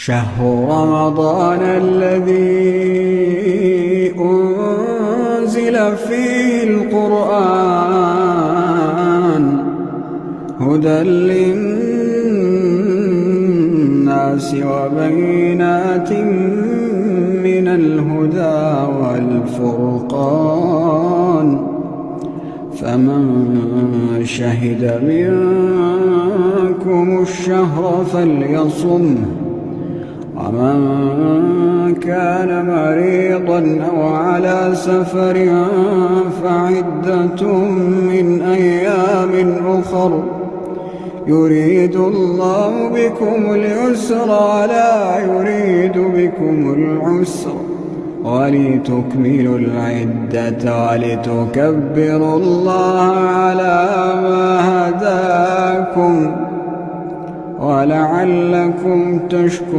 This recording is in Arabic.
شهر رمضان الذي أنزل فيه القرآن هدى للناس وبينات من الهدى والفرقان فمن شهد منكم الشهر فليصمه ومن كان مريضا أو على سفر فعدة من أيام أخر يريد الله بكم اليسر ولا يريد بكم العسر ولتكملوا العدة ولتكبروا الله على ما هداكم ولعلكم تشكرون.